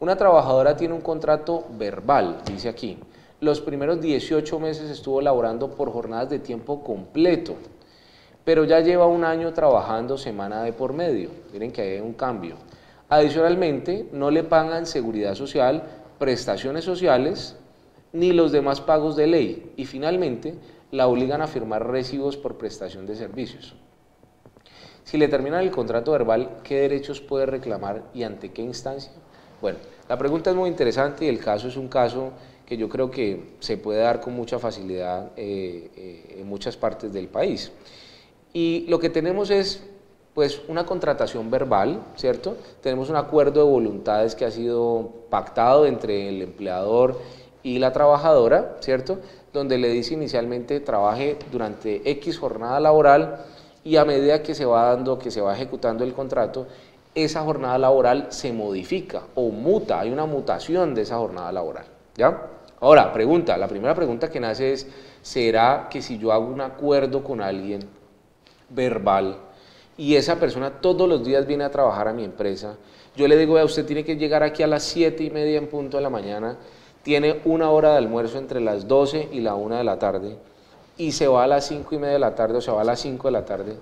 Una trabajadora tiene un contrato verbal, dice aquí. Los primeros 18 meses estuvo laborando por jornadas de tiempo completo, pero ya lleva un año trabajando semana de por medio. Miren que hay un cambio. Adicionalmente, no le pagan seguridad social, prestaciones sociales, ni los demás pagos de ley. Y finalmente, la obligan a firmar recibos por prestación de servicios. Si le terminan el contrato verbal, ¿qué derechos puede reclamar y ante qué instancia? Bueno, la pregunta es muy interesante y el caso es un caso que yo creo que se puede dar con mucha facilidad en muchas partes del país. Y lo que tenemos es pues una contratación verbal, ¿cierto? Tenemos un acuerdo de voluntades que ha sido pactado entre el empleador y la trabajadora, ¿cierto? Donde le dice inicialmente trabaje durante X jornada laboral y a medida que se va dando, que se va ejecutando el contrato, esa jornada laboral se modifica o muta, hay una mutación de esa jornada laboral, ¿ya? Ahora, la primera pregunta que nace es, ¿será que si yo hago un acuerdo con alguien verbal y esa persona todos los días viene a trabajar a mi empresa, yo le digo, usted tiene que llegar aquí a las 7:30 en punto de la mañana, tiene una hora de almuerzo entre las 12 y la 1 de la tarde y se va a las 5:30 de la tarde o se va a las 5 de la tarde,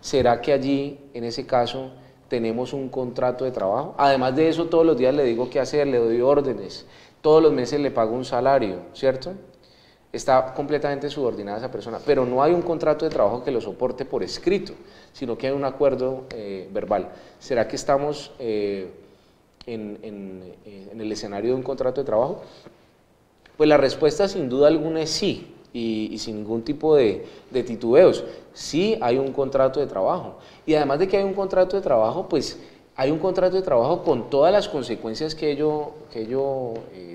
¿será que allí, en ese caso, tenemos un contrato de trabajo? Además de eso, todos los días le digo qué hacer, le doy órdenes, todos los meses le pago un salario, ¿cierto? Está completamente subordinada a esa persona, pero no hay un contrato de trabajo que lo soporte por escrito, sino que hay un acuerdo verbal. ¿Será que estamos en el escenario de un contrato de trabajo? Pues la respuesta sin duda alguna es sí, y sin ningún tipo de titubeos. Sí hay un contrato de trabajo, y además de que hay un contrato de trabajo, pues hay un contrato de trabajo con todas las consecuencias que ello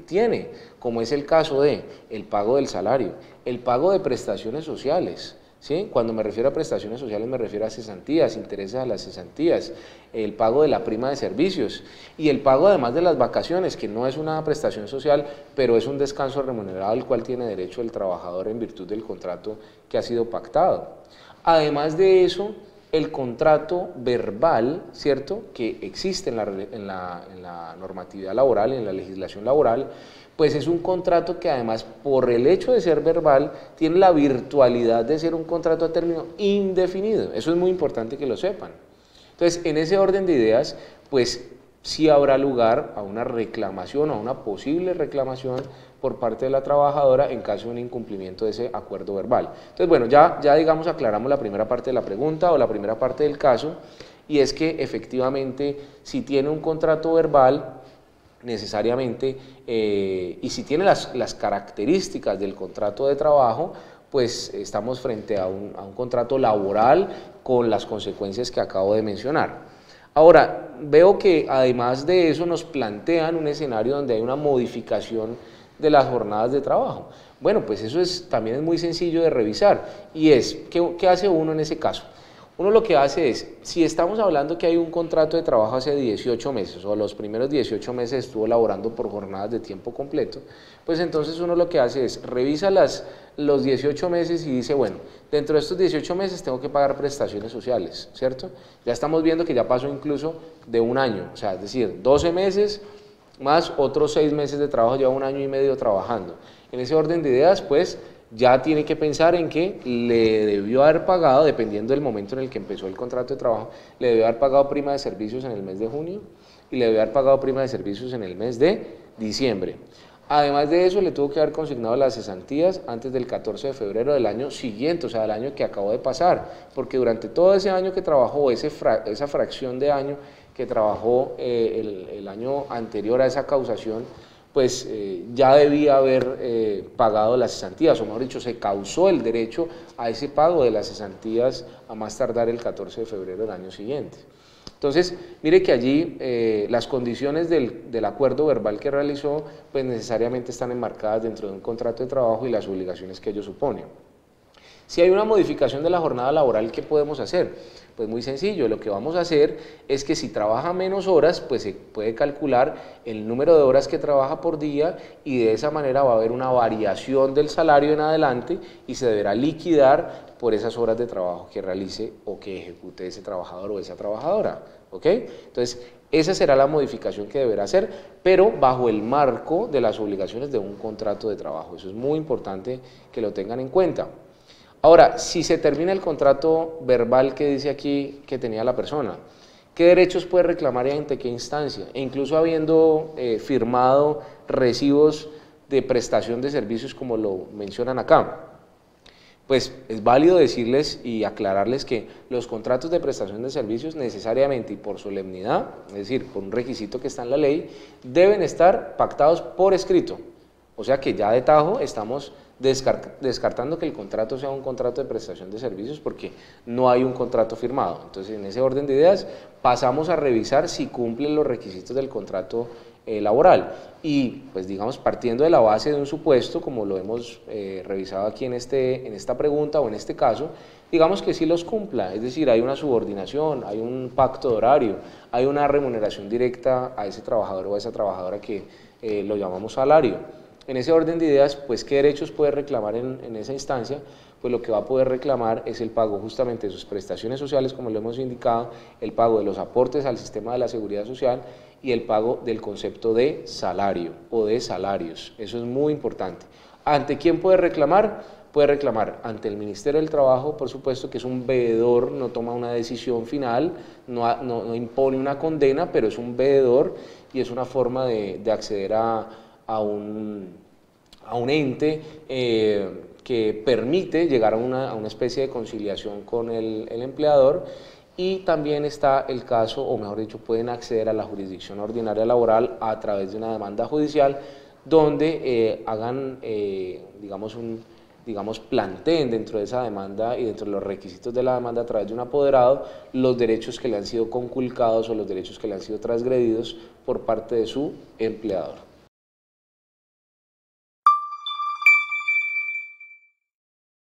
tiene, como es el caso de el pago del salario, el pago de prestaciones sociales, ¿sí? Cuando me refiero a prestaciones sociales me refiero a cesantías, intereses a las cesantías, el pago de la prima de servicios y el pago además de las vacaciones, que no es una prestación social, pero es un descanso remunerado al cual tiene derecho el trabajador en virtud del contrato que ha sido pactado. Además de eso, el contrato verbal, ¿cierto?, que existe en la normatividad laboral, en la legislación laboral, pues es un contrato que además, por el hecho de ser verbal, tiene la virtualidad de ser un contrato a término indefinido. Eso es muy importante que lo sepan. Entonces, en ese orden de ideas, pues sí habrá lugar a una reclamación, a una posible reclamación por parte de la trabajadora en caso de un incumplimiento de ese acuerdo verbal. Entonces, bueno, ya digamos aclaramos la primera parte de la pregunta o la primera parte del caso, y es que efectivamente si tiene un contrato verbal, necesariamente, y si tiene las características del contrato de trabajo, pues estamos frente a un contrato laboral con las consecuencias que acabo de mencionar. Ahora, veo que además de eso nos plantean un escenario donde hay una modificación de las jornadas de trabajo. Bueno, pues eso también es muy sencillo de revisar, y es, ¿qué hace uno en ese caso? Uno lo que hace es, si estamos hablando que hay un contrato de trabajo hace 18 meses, o los primeros 18 meses estuvo laborando por jornadas de tiempo completo, pues entonces uno lo que hace es, revisa los 18 meses y dice, bueno, dentro de estos 18 meses tengo que pagar prestaciones sociales, ¿cierto? Ya estamos viendo que ya pasó incluso de un año, o sea, es decir, 12 meses más otros 6 meses de trabajo, lleva un año y medio trabajando. En ese orden de ideas, pues, ya tiene que pensar en que le debió haber pagado, dependiendo del momento en el que empezó el contrato de trabajo, le debió haber pagado prima de servicios en el mes de junio y le debió haber pagado prima de servicios en el mes de diciembre. Además de eso, le tuvo que haber consignado las cesantías antes del 14 de febrero del año siguiente, o sea, del año que acabó de pasar, porque durante todo ese año que trabajó, esa fracción de año que trabajó el año anterior a esa causación, pues ya debía haber pagado las cesantías, o mejor dicho, se causó el derecho a ese pago de las cesantías a más tardar el 14 de febrero del año siguiente. Entonces, mire que allí las condiciones del acuerdo verbal que realizó, pues necesariamente están enmarcadas dentro de un contrato de trabajo y las obligaciones que ello supone. Si hay una modificación de la jornada laboral, ¿qué podemos hacer? Pues muy sencillo, lo que vamos a hacer es que si trabaja menos horas, pues se puede calcular el número de horas que trabaja por día y de esa manera va a haber una variación del salario en adelante y se deberá liquidar por esas horas de trabajo que realice o que ejecute ese trabajador o esa trabajadora, ¿ok? Entonces, esa será la modificación que deberá hacer, pero bajo el marco de las obligaciones de un contrato de trabajo. Eso es muy importante que lo tengan en cuenta. Ahora, si se termina el contrato verbal que dice aquí que tenía la persona, ¿qué derechos puede reclamar y ante qué instancia? E incluso habiendo firmado recibos de prestación de servicios como lo mencionan acá, pues es válido decirles y aclararles que los contratos de prestación de servicios necesariamente y por solemnidad, es decir, por un requisito que está en la ley, deben estar pactados por escrito. O sea que ya de tajo estamos descartando que el contrato sea un contrato de prestación de servicios porque no hay un contrato firmado. Entonces, en ese orden de ideas, pasamos a revisar si cumplen los requisitos del contrato laboral y pues digamos partiendo de la base de un supuesto como lo hemos revisado aquí en esta pregunta o en este caso, digamos que sí los cumpla, es decir, hay una subordinación, hay un pacto de horario, hay una remuneración directa a ese trabajador o a esa trabajadora que lo llamamos salario. En ese orden de ideas, pues ¿qué derechos puede reclamar en esa instancia? Pues lo que va a poder reclamar es el pago justamente de sus prestaciones sociales, como lo hemos indicado, el pago de los aportes al sistema de la seguridad social y el pago del concepto de salario o de salarios. Eso es muy importante. ¿Ante quién puede reclamar? Puede reclamar ante el Ministerio del Trabajo, por supuesto, que es un veedor, no toma una decisión final, no impone una condena, pero es un veedor y es una forma de acceder a un ente que permite llegar a una especie de conciliación con el empleador. Y también está el caso, o mejor dicho, pueden acceder a la jurisdicción ordinaria laboral a través de una demanda judicial donde hagan, planteen dentro de esa demanda y dentro de los requisitos de la demanda a través de un apoderado los derechos que le han sido conculcados o los derechos que le han sido transgredidos por parte de su empleador.